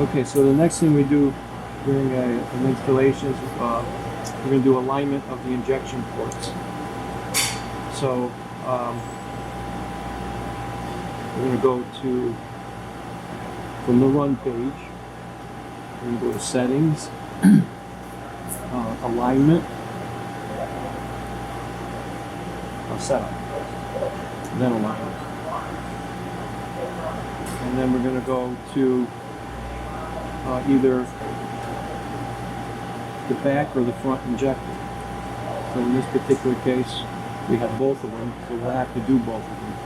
Okay, so the next thing we do during an installation is we're going to do alignment of the injection ports. So we're going to go to, from the run page, we're going to go to settings, alignment, setup, then alignment. And then we're going to go to either the back or the front injector. So in this particular case, we have both of them, so we'll have to do both of them.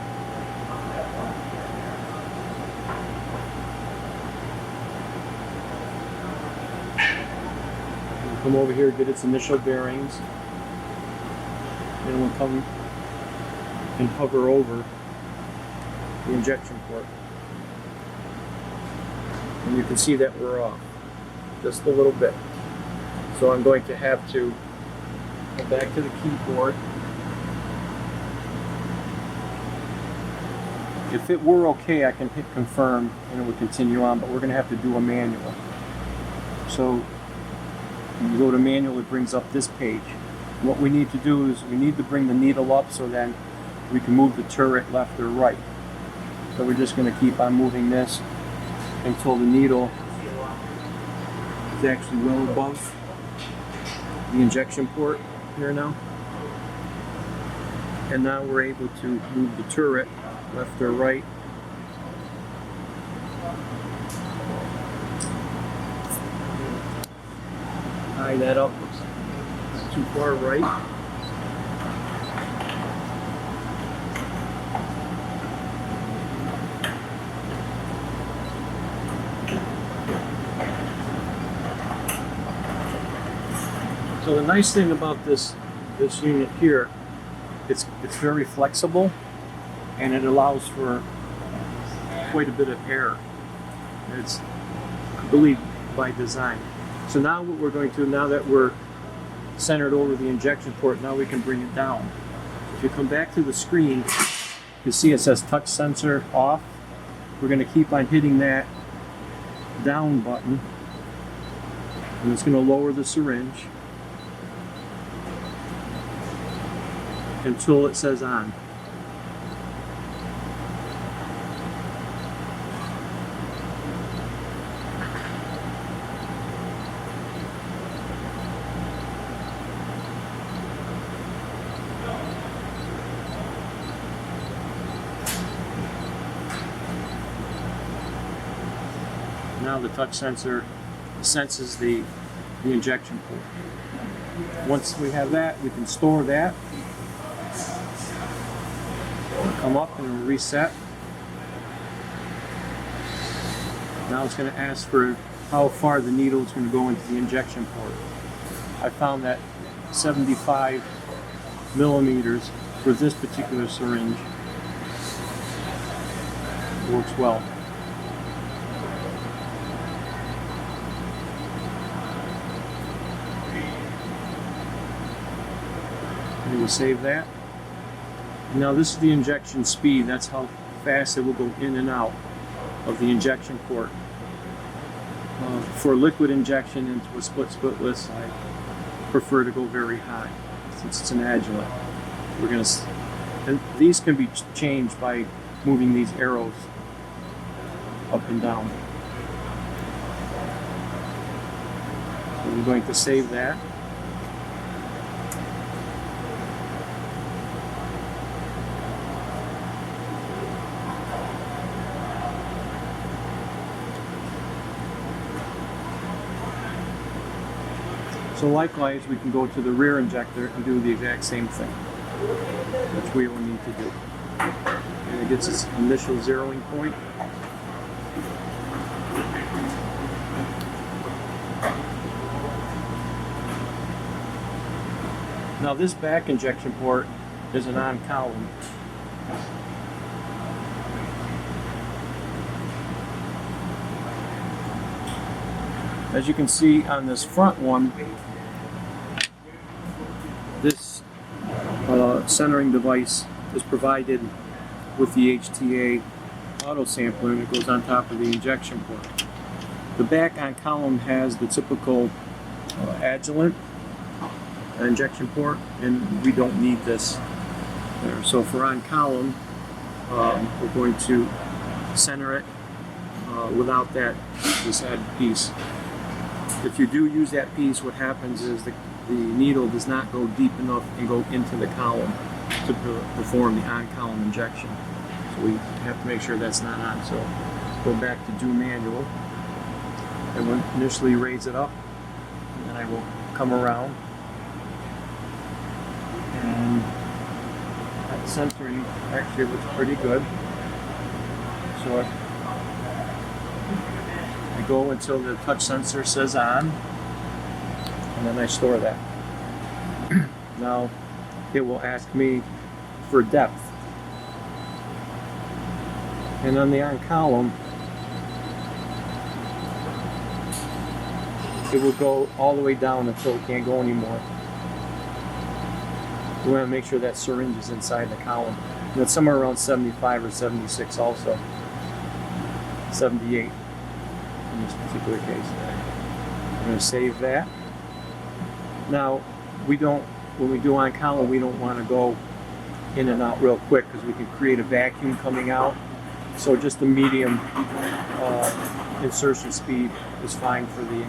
We'll come over here, get its initial bearings, and we'll come and hover over the injection port. And you can see that we're off just a little bit. So I'm going to have to go back to the keyboard. If it were okay, I can hit confirm and it would continue on, but we're going to have to do a manual. So when you go to manual, it brings up this page. What we need to do is we need to bring the needle up so then we can move the turret left or right. So we're just going to keep on moving this until the needle is actually well above the injection port here now. And now we're able to move the turret left or right. Tie that up, it's too far right. So the nice thing about this unit here, it's very flexible and it allows for quite a bit of error. It's, I believe, by design. So now what we're going to, now that we're centered over the injection port, now we can bring it down. If you come back to the screen, you see it says touch sensor off. We're going to keep on hitting that down button and it's going to lower the syringe until it says on. Now the touch sensor senses the injection port. Once we have that, we can store that. Come up and it'll reset. Now it's going to ask for how far the needle is going to go into the injection port. I found that 75 millimeters for this particular syringe works well. We will save that. Now this is the injection speed. That's how fast it will go in and out of the injection port. For liquid injection into a split-splitless, I prefer to go very high since it's an Agilent. And these can be changed by moving these arrows up and down. So we're going to save that. So likewise, we can go to the rear injector and do the exact same thing, which we will need to do. And it gets its initial zeroing point. Now this back injection port is an on column. As you can see on this front one, this centering device is provided with the HTA Autosampler, and it goes on top of the injection port. The back on column has the typical Agilent injection port, and we don't need this there. So for on column, we're going to center it without this added piece. If you do use that piece, what happens is the needle does not go deep enough and go into the column to perform the on-column injection. So we have to make sure that's not on. So go back to do manual. I will initially raise it up, and then I will come around. And that centering actually looks pretty good. So I go until the touch sensor says on, and then I store that. Now it will ask me for depth. And on the on column, it will go all the way down until it can't go anymore. We want to make sure that syringe is inside the column. And it's somewhere around 75 or 76 also. 78 in this particular case. I'm going to save that. Now, when we do on column, we don't want to go in and out real quick because we can create a vacuum coming out. So just the medium insertion speed is fine for the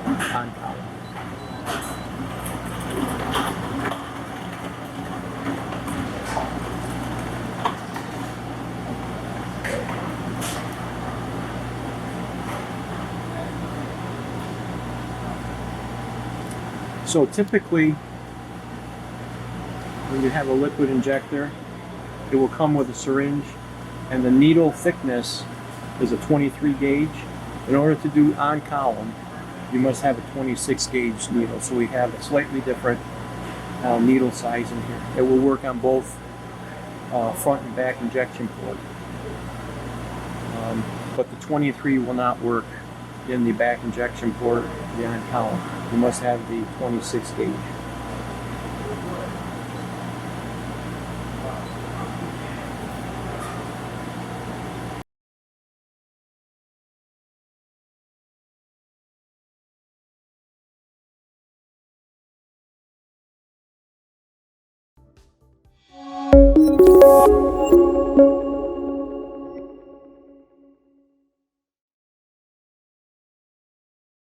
on column. So typically, when you have a liquid injector, it will come with a syringe, and the needle thickness is a 23 gauge. In order to do on column, you must have a 26 gauge needle. So we have a slightly different needle size in here. It will work on both front and back injection port. But the 23 will not work in the back injection port, the on column. You must have the 26 gauge.